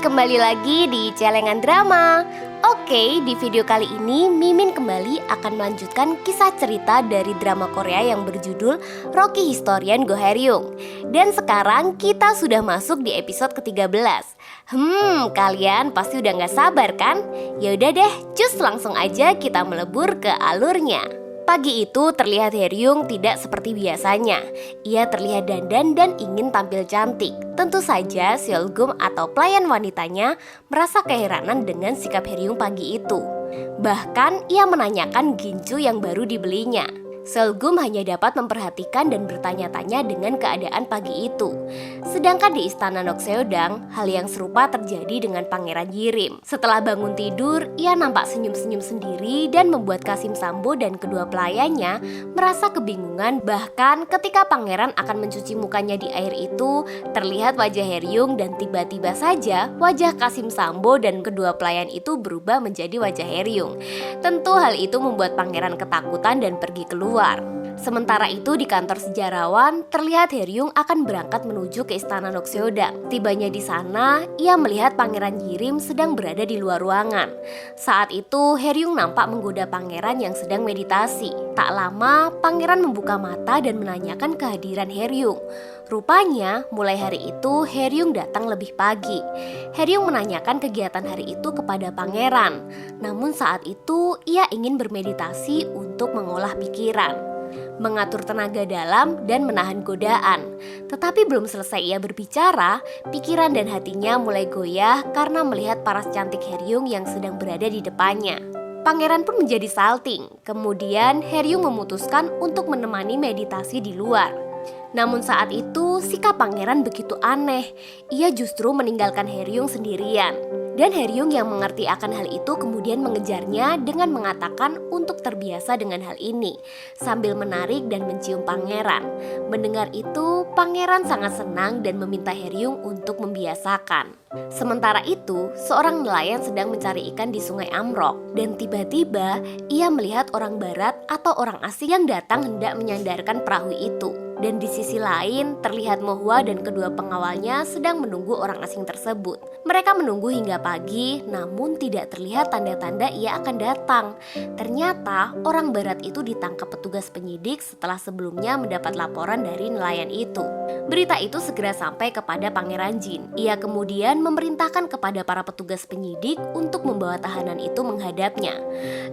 kembali lagi di Celengan Drama. Oke, di video kali ini Mimin kembali akan melanjutkan kisah cerita dari drama Korea yang berjudul Rocky Historian Go Hae-ryung. Dan sekarang kita sudah masuk di episode ke-13. Kalian pasti udah gak sabar kan? Yaudah deh, cus langsung aja kita melebur ke alurnya. Pagi itu terlihat Hae-ryung tidak seperti biasanya. Ia terlihat dandan dan ingin tampil cantik. Tentu saja Seolgum atau pelayan wanitanya merasa keheranan dengan sikap Hae-ryung pagi itu. Bahkan ia menanyakan gincu yang baru dibelinya. Seolgum hanya dapat memperhatikan dan bertanya-tanya dengan keadaan pagi itu. Sedangkan di istana Nokseodang, hal yang serupa terjadi dengan Pangeran Yirim. Setelah bangun tidur, ia nampak senyum-senyum sendiri dan membuat Kasim Sambo dan kedua pelayannya merasa kebingungan. Bahkan ketika pangeran akan mencuci mukanya di air itu, terlihat wajah Hae-ryung dan tiba-tiba saja wajah Kasim Sambo dan kedua pelayan itu berubah menjadi wajah Hae-ryung. Tentu hal itu membuat pangeran ketakutan dan pergi keluar. Sementara itu di kantor sejarawan, terlihat Hae-ryung akan berangkat menuju ke istana Nokseodang. Tibanya di sana, ia melihat Pangeran Yirim sedang berada di luar ruangan. Saat itu Hae-ryung nampak menggoda pangeran yang sedang meditasi. Tak lama, pangeran membuka mata dan menanyakan kehadiran Hae-ryung. Rupanya, mulai hari itu Hae-ryung datang lebih pagi. Hae-ryung menanyakan kegiatan hari itu kepada pangeran. Namun saat itu ia ingin bermeditasi untuk mengolah pikiran, mengatur tenaga dalam dan menahan godaan. Tetapi belum selesai ia berbicara, pikiran dan hatinya mulai goyah karena melihat paras cantik Hae-ryung yang sedang berada di depannya. Pangeran pun menjadi salting. Kemudian Hae-ryung memutuskan untuk menemani meditasi di luar. Namun saat itu sikap pangeran begitu aneh. Ia justru meninggalkan Hae-ryung sendirian. Dan Hae-ryung yang mengerti akan hal itu kemudian mengejarnya dengan mengatakan untuk terbiasa dengan hal ini, sambil menarik dan mencium pangeran. Mendengar itu, pangeran sangat senang dan meminta Hae-ryung untuk membiasakan. Sementara itu, seorang nelayan sedang mencari ikan di sungai Amrok. Dan tiba-tiba ia melihat orang barat atau orang asing yang datang hendak menyandarkan perahu itu. Dan di sisi lain terlihat Mohwa dan kedua pengawalnya sedang menunggu orang asing tersebut. Mereka menunggu hingga pagi, namun tidak terlihat tanda-tanda ia akan datang. Ternyata orang barat itu ditangkap petugas penyidik setelah sebelumnya mendapat laporan dari nelayan itu. Berita itu segera sampai kepada Pangeran Jin. Ia kemudian memerintahkan kepada para petugas penyidik untuk membawa tahanan itu menghadapnya.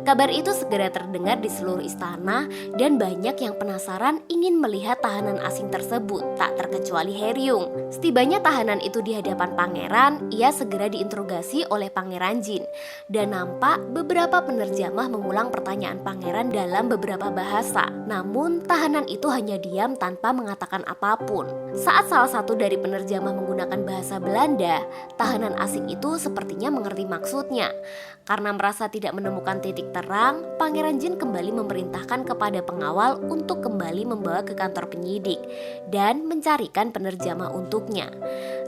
Kabar itu segera terdengar di seluruh istana dan banyak yang penasaran ingin melihat tahanan asing tersebut, tak terkecuali Hae-ryung. Setibanya tahanan itu di hadapan pangeran, ia segera diinterogasi oleh Pangeran Jin. Dan nampak beberapa penerjemah mengulang pertanyaan pangeran dalam beberapa bahasa. Namun tahanan itu hanya diam tanpa mengatakan apapun. Saat salah satu dari penerjemah menggunakan bahasa Belanda, tahanan asing itu sepertinya mengerti maksudnya. Karena merasa tidak menemukan titik terang, Pangeran Jin kembali memerintahkan kepada pengawal untuk kembali membawa ke kantor penyidik dan mencarikan penerjemah untuknya.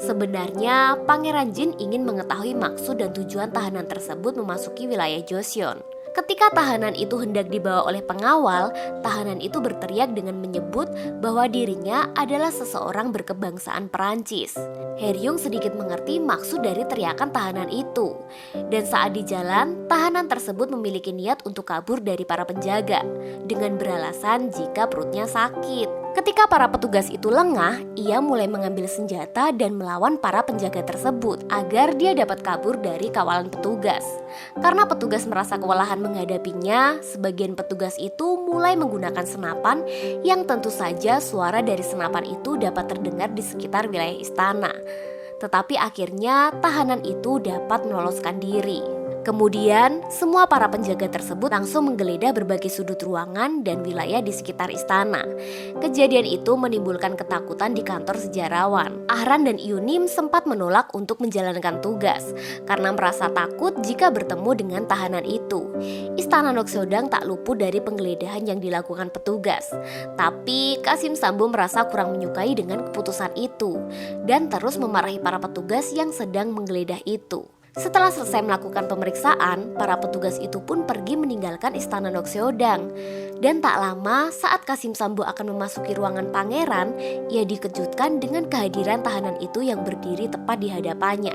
Sebenarnya Pangeran Jin ingin mengetahui maksud dan tujuan tahanan tersebut memasuki wilayah Joseon. Ketika tahanan itu hendak dibawa oleh pengawal, tahanan itu berteriak dengan menyebut bahwa dirinya adalah seseorang berkebangsaan Perancis. Hae-ryung sedikit mengerti maksud dari teriakan tahanan itu. Dan saat di jalan, tahanan tersebut memiliki niat untuk kabur dari para penjaga dengan beralasan jika perutnya sakit. Ketika para petugas itu lengah, ia mulai mengambil senjata dan melawan para penjaga tersebut agar dia dapat kabur dari kawalan petugas. Karena petugas merasa kewalahan menghadapinya, sebagian petugas itu mulai menggunakan senapan yang tentu saja suara dari senapan itu dapat terdengar di sekitar wilayah istana. Tetapi akhirnya tahanan itu dapat meloloskan diri. Kemudian, semua para penjaga tersebut langsung menggeledah berbagai sudut ruangan dan wilayah di sekitar istana. Kejadian itu menimbulkan ketakutan di kantor sejarawan. Ahran dan Yunim sempat menolak untuk menjalankan tugas karena merasa takut jika bertemu dengan tahanan itu. Istana Nokseodang tak luput dari penggeledahan yang dilakukan petugas. Tapi Kasim Sambo merasa kurang menyukai dengan keputusan itu dan terus memarahi para petugas yang sedang menggeledah itu. Setelah selesai melakukan pemeriksaan, para petugas itu pun pergi meninggalkan istana Noxeodang. Dan tak lama saat Qasim Sambo akan memasuki ruangan pangeran, ia dikejutkan dengan kehadiran tahanan itu yang berdiri tepat di hadapannya.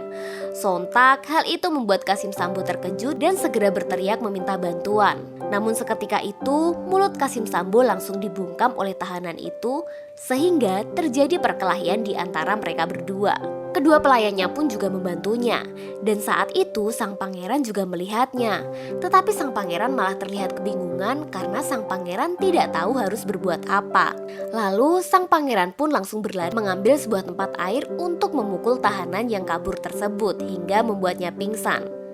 Sontak, hal itu membuat Qasim Sambo terkejut dan segera berteriak meminta bantuan. Namun seketika itu, mulut Qasim Sambo langsung dibungkam oleh tahanan itu, sehingga terjadi perkelahian di antara mereka berdua. Kedua pelayannya pun juga membantunya, dan saat itu sang pangeran juga melihatnya. Tetapi sang pangeran malah terlihat kebingungan karena sang pangeran tidak tahu harus berbuat apa. Lalu sang pangeran pun langsung berlari mengambil sebuah tempat air untuk memukul tahanan yang kabur tersebut hingga membuatnya pingsan.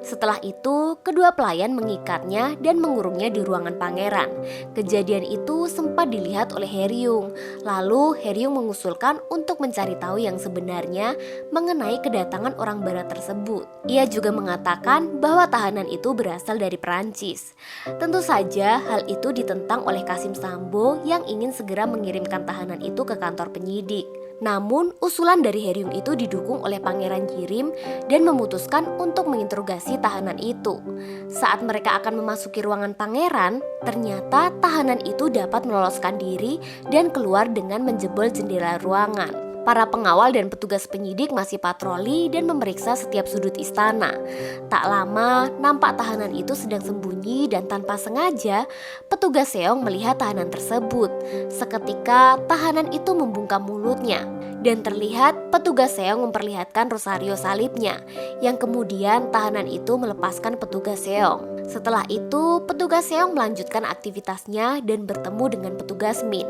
Setelah itu, kedua pelayan mengikatnya dan mengurungnya di ruangan pangeran. Kejadian itu sempat dilihat oleh Hyeryung. Lalu Hyeryung mengusulkan untuk mencari tahu yang sebenarnya mengenai kedatangan orang barat tersebut. Ia juga mengatakan bahwa tahanan itu berasal dari Perancis. Tentu saja hal itu ditentang oleh Qasim Sambo yang ingin segera mengirimkan tahanan itu ke kantor penyidik. Namun usulan dari Hyeryung itu didukung oleh Pangeran Jirim dan memutuskan untuk menginterogasi tahanan itu. Saat mereka akan memasuki ruangan pangeran, ternyata tahanan itu dapat meloloskan diri dan keluar dengan menjebol jendela ruangan. Para pengawal dan petugas penyidik masih patroli dan memeriksa setiap sudut istana. Tak lama, nampak tahanan itu sedang sembunyi dan tanpa sengaja, petugas Seong melihat tahanan tersebut. Seketika, tahanan itu membungkam mulutnya dan terlihat petugas Seong memperlihatkan rosario salibnya, yang kemudian tahanan itu melepaskan petugas Seong. Setelah itu, petugas Seong melanjutkan aktivitasnya dan bertemu dengan petugas Min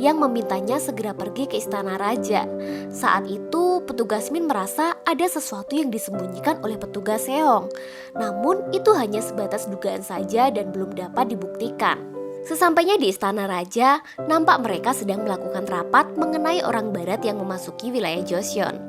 yang memintanya segera pergi ke istana raja. Saat itu, petugas Min merasa ada sesuatu yang disembunyikan oleh petugas Seong. Namun, itu hanya sebatas dugaan saja dan belum dapat dibuktikan. Sesampainya di istana raja, nampak mereka sedang melakukan rapat mengenai orang barat yang memasuki wilayah Joseon.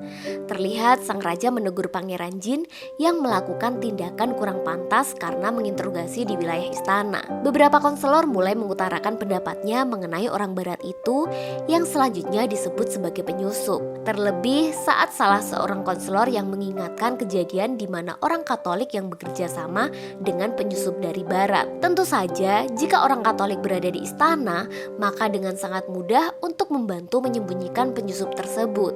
Terlihat sang raja menegur Pangeran Jin yang melakukan tindakan kurang pantas karena menginterogasi di wilayah istana. Beberapa konselor mulai mengutarakan pendapatnya mengenai orang barat itu yang selanjutnya disebut sebagai penyusup. Terlebih saat salah seorang konselor yang mengingatkan kejadian di mana orang Katolik yang bekerja sama dengan penyusup dari barat. Tentu saja jika orang Katolik berada di istana, maka dengan sangat mudah untuk membantu menyembunyikan penyusup tersebut.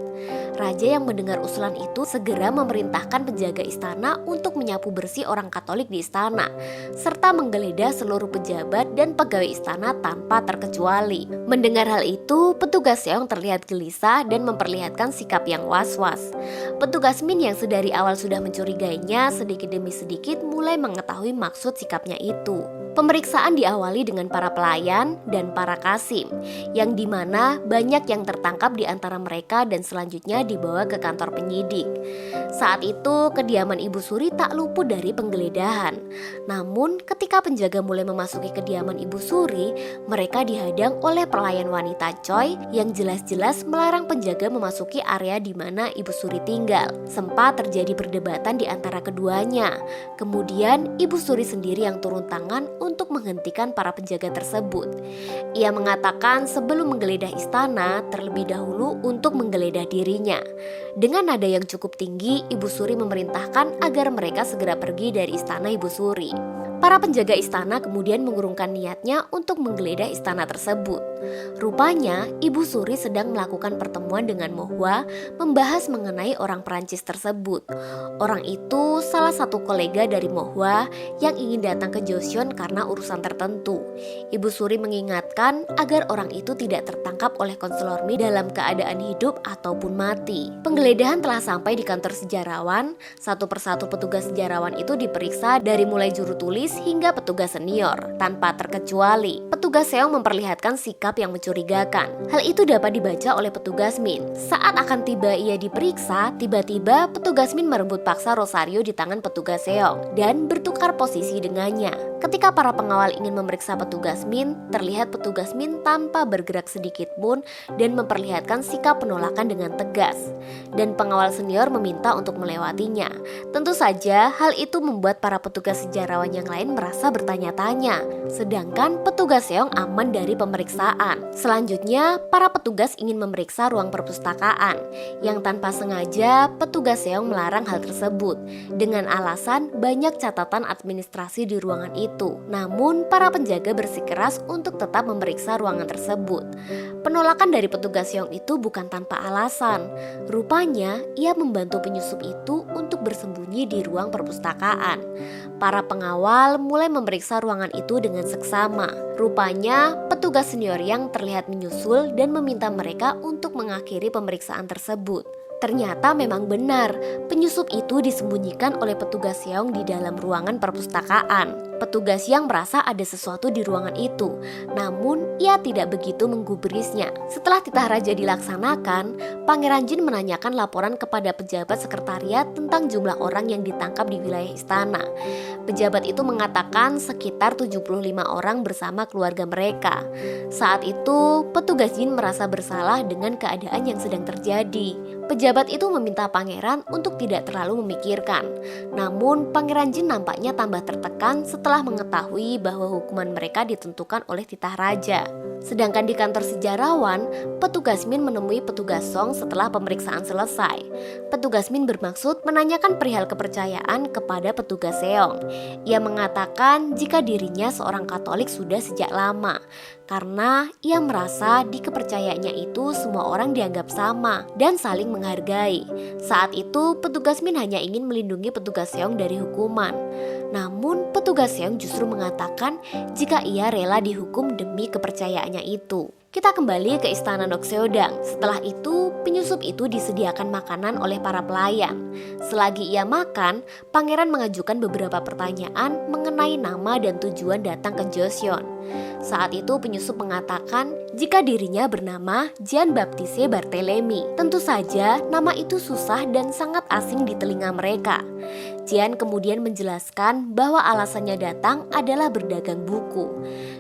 Raja yang mendengar usulan itu segera memerintahkan penjaga istana untuk menyapu bersih orang Katolik di istana, serta menggeledah seluruh pejabat dan pegawai istana tanpa terkecuali. Mendengar hal itu, petugas Seong terlihat gelisah dan memperlihatkan sikap yang was-was. Petugas Min yang sedari awal sudah mencurigainya sedikit demi sedikit mulai mengetahui maksud sikapnya itu. Pemeriksaan diawali dengan para pelayan dan para Qasim, yang dimana banyak yang tertangkap di antara mereka dan selanjutnya dibawa ke kantor penyidik. Saat itu kediaman Ibu Suri tak luput dari penggeledahan. Namun ketika penjaga mulai memasuki kediaman Ibu Suri, mereka dihadang oleh pelayan wanita Choi yang jelas-jelas melarang penjaga memasuki area di mana Ibu Suri tinggal. Sempat terjadi perdebatan di antara keduanya. Kemudian Ibu Suri sendiri yang turun tangan untuk menghentikan para penjaga tersebut. Ia mengatakan sebelum menggeledah istana, terlebih dahulu untuk menggeledah dirinya. Dengan nada yang cukup tinggi, Ibu Suri memerintahkan agar mereka segera pergi dari istana Ibu Suri. Para penjaga istana kemudian mengurungkan niatnya untuk menggeledah istana tersebut. Rupanya, Ibu Suri sedang melakukan pertemuan dengan Mo Hwa membahas mengenai orang Perancis tersebut. Orang itu salah satu kolega dari Mo Hwa yang ingin datang ke Joseon karena urusan tertentu. Ibu Suri mengingatkan agar orang itu tidak tertangkap oleh konselor Mi dalam keadaan hidup ataupun mati. Penggeledahan telah sampai di kantor sejarawan. Satu persatu petugas sejarawan itu diperiksa dari mulai juru tulis hingga petugas senior, tanpa terkecuali. Petugas Seong memperlihatkan sikap yang mencurigakan. Hal itu dapat dibaca oleh petugas Min. Saat akan tiba ia diperiksa, tiba-tiba petugas Min merebut paksa rosario di tangan petugas Seong dan bertukar posisi dengannya. Ketika para pengawal ingin memeriksa petugas Min, terlihat petugas Min tanpa bergerak sedikit pun dan memperlihatkan sikap penolakan dengan tegas. Dan pengawal senior meminta untuk melewatinya. Tentu saja hal itu membuat para petugas sejarawan yang lain merasa bertanya-tanya, sedangkan petugas Seong aman dari pemeriksaan. Selanjutnya, para petugas ingin memeriksa ruang perpustakaan, yang tanpa sengaja petugas Seong melarang hal tersebut dengan alasan banyak catatan administrasi di ruangan itu. Namun, para penjaga bersikeras untuk tetap memeriksa ruangan tersebut. Penolakan dari petugas Seong itu bukan tanpa alasan. Rupanya, ia membantu penyusup itu untuk bersembunyi di ruang perpustakaan. Para pengawal mulai memeriksa ruangan itu dengan seksama. Rupanya, petugas senior yang terlihat menyusul dan meminta mereka untuk mengakhiri pemeriksaan tersebut. Ternyata memang benar, penyusup itu disembunyikan oleh petugas Seong di dalam ruangan perpustakaan. Petugas yang merasa ada sesuatu di ruangan itu, namun ia tidak begitu menggubrisnya. Setelah titah raja dilaksanakan, Pangeran Jin menanyakan laporan kepada pejabat sekretariat tentang jumlah orang yang ditangkap di wilayah istana. Pejabat itu mengatakan sekitar 75 orang bersama keluarga mereka. Saat itu, petugas Jin merasa bersalah dengan keadaan yang sedang terjadi. Pejabat itu meminta pangeran untuk tidak terlalu memikirkan. Namun, Pangeran Jin nampaknya tambah tertekan setelah mengetahui bahwa hukuman mereka ditentukan oleh titah raja. Sedangkan di kantor sejarawan, petugas Min menemui petugas Song setelah pemeriksaan selesai. Petugas Min bermaksud menanyakan perihal kepercayaan kepada petugas Seong. Ia mengatakan jika dirinya seorang Katolik sudah sejak lama, karena ia merasa di kepercayaannya itu semua orang dianggap sama dan saling menghargai. Saat itu, petugas Min hanya ingin melindungi petugas Seong dari hukuman. Namun, petugas Seong justru mengatakan jika ia rela dihukum demi kepercayaannya itu. Kita kembali ke istana Nokseodang. Setelah itu, penyusup itu disediakan makanan oleh para pelayan. Selagi ia makan, pangeran mengajukan beberapa pertanyaan mengenai nama dan tujuan datang ke Joseon. Saat itu penyusup mengatakan jika dirinya bernama Jean Baptiste Barthélemy. Tentu saja nama itu susah dan sangat asing di telinga mereka. Jean kemudian menjelaskan bahwa alasannya datang adalah berdagang buku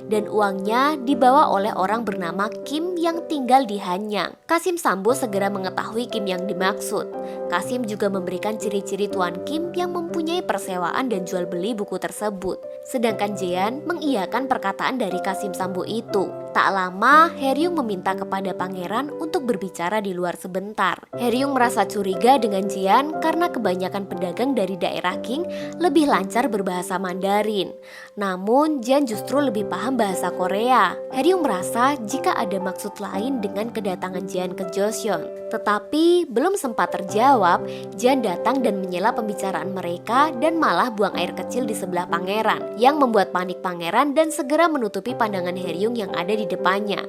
dan uangnya dibawa oleh orang bernama Kim yang tinggal di Hanyang. Kasim Sambo segera mengetahui Kim yang dimaksud. Kasim juga memberikan ciri-ciri Tuan Kim yang mempunyai persewaan dan jual beli buku tersebut. Sedangkan Jean mengiyakan perkataan dari Kasim Sambo itu. Tak lama, Haeryung meminta kepada pangeran untuk berbicara di luar sebentar. Haeryung merasa curiga dengan Jean karena kebanyakan pedagang dari daerah King lebih lancar berbahasa Mandarin. Namun, Jean justru lebih paham bahasa Korea. Haeryung merasa jika ada maksud lain dengan kedatangan Jean ke Joseon. Tetapi belum sempat terjawab, Jean datang dan menyela pembicaraan mereka dan malah buang air kecil di sebelah pangeran, yang membuat panik pangeran dan segera menutupi pandangan Haeryung yang ada di depannya.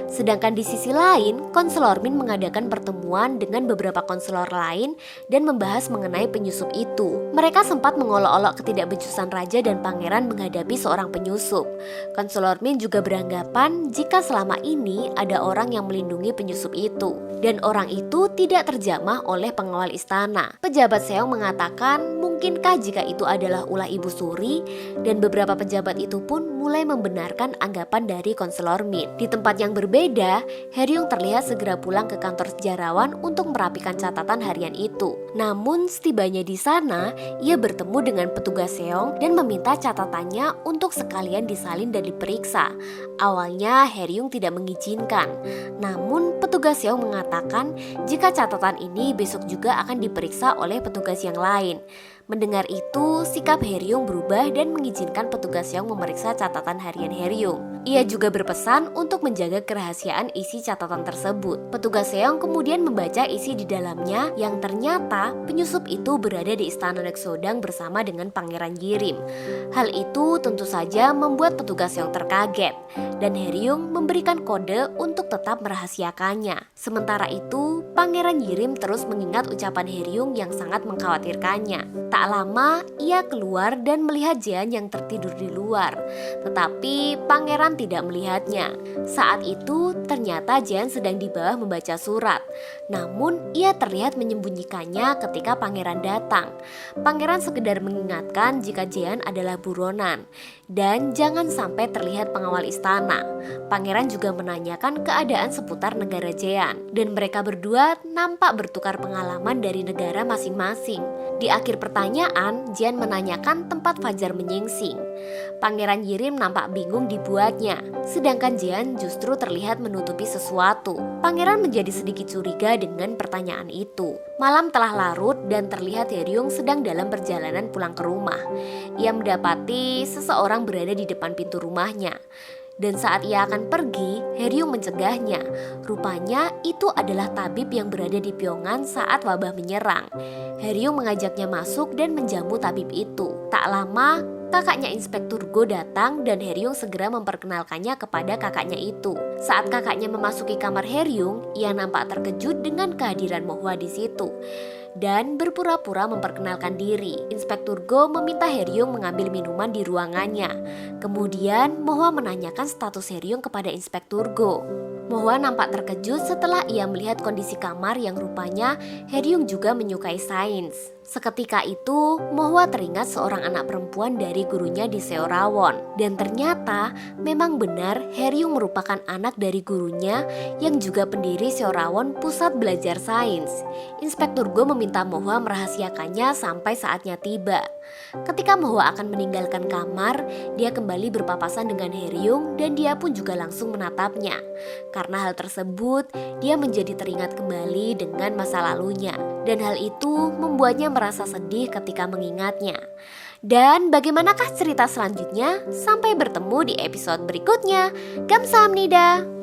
Sedangkan di sisi lain, konselor Min mengadakan pertemuan dengan beberapa konselor lain dan membahas mengenai penyusup itu. Mereka sempat mengolok-olok ketidakbecusan raja dan pangeran menghadapi seorang penyusup. Konselor Min juga beranggapan jika selama ini ada orang yang melindungi penyusup itu, dan orang itu tidak terjamah oleh pengawal istana. Pejabat Seong mengatakan mungkinkah jika itu adalah ulah Ibu Suri, dan beberapa pejabat itu pun mulai membenarkan anggapan dari konselor Min. Di tempat yang berbeda, Haeryung terlihat segera pulang ke kantor sejarawan untuk merapikan catatan harian itu. Namun setibanya di sana, ia bertemu dengan petugas Seong dan meminta catatannya untuk sekalian disalin dan diperiksa. Awalnya Haeryung tidak mengizinkan, namun petugas Seong mengatakan jika catatan ini besok juga akan diperiksa oleh petugas yang lain. Mendengar itu, sikap Haeryung berubah dan mengizinkan petugas Seong memeriksa catatan harian Haeryung. Ia juga berpesan untuk menjaga kerahasiaan isi catatan tersebut. Petugas Seong kemudian membaca isi di dalamnya yang ternyata penyusup itu berada di istana Nokseodang bersama dengan Pangeran Yirim. Hal itu tentu saja membuat petugas Seong terkaget dan Haeryung memberikan kode untuk tetap merahasiakannya. Sementara itu, Pangeran Yirim terus mengingat ucapan Haeryung yang sangat mengkhawatirkannya. Tak lama, ia keluar dan melihat Jean yang tertidur di luar. Tetapi pangeran tidak melihatnya. Saat itu, ternyata Jean sedang di bawah membaca surat. Namun, ia terlihat menyembunyikannya ketika pangeran datang. Pangeran sekedar mengingatkan jika Jean adalah buronan dan jangan sampai terlihat pengawal istana. Pangeran juga menanyakan keadaan seputar negara Jean, dan mereka berdua nampak bertukar pengalaman dari negara masing-masing. Di akhir pertanyaan pertanyaan, Jian menanyakan tempat Fajar menyingsing. Pangeran Yirim nampak bingung dibuatnya, sedangkan Jian justru terlihat menutupi sesuatu. Pangeran menjadi sedikit curiga dengan pertanyaan itu. Malam telah larut dan terlihat Haeryung sedang dalam perjalanan pulang ke rumah. Ia mendapati seseorang berada di depan pintu rumahnya. Dan saat ia akan pergi, Haeryung mencegahnya. Rupanya itu adalah tabib yang berada di Pyongan saat wabah menyerang. Haeryung mengajaknya masuk dan menjamu tabib itu. Tak lama, kakaknya Inspektur Go datang dan Haeryung segera memperkenalkannya kepada kakaknya itu. Saat kakaknya memasuki kamar Haeryung, ia nampak terkejut dengan kehadiran Mohwa di situ dan berpura-pura memperkenalkan diri. Inspektur Go meminta Haeryung mengambil minuman di ruangannya. Kemudian Mohwa menanyakan status Haeryung kepada Inspektur Go. Mohwa nampak terkejut setelah ia melihat kondisi kamar yang rupanya Haeryung juga menyukai sains. Seketika itu, Mohwa teringat seorang anak perempuan dari gurunya di Seorawon. Dan ternyata memang benar Haeryung merupakan anak dari gurunya yang juga pendiri Seorawon Pusat Belajar Sains. Inspektur Go meminta Mohwa merahasiakannya sampai saatnya tiba. Ketika Mohwa akan meninggalkan kamar, dia kembali berpapasan dengan Haeryung dan dia pun juga langsung menatapnya. Karena hal tersebut, dia menjadi teringat kembali dengan masa lalunya. Dan hal itu membuatnya merasa sedih ketika mengingatnya. Dan bagaimanakah cerita selanjutnya? Sampai bertemu di episode berikutnya. Kamsahamnida.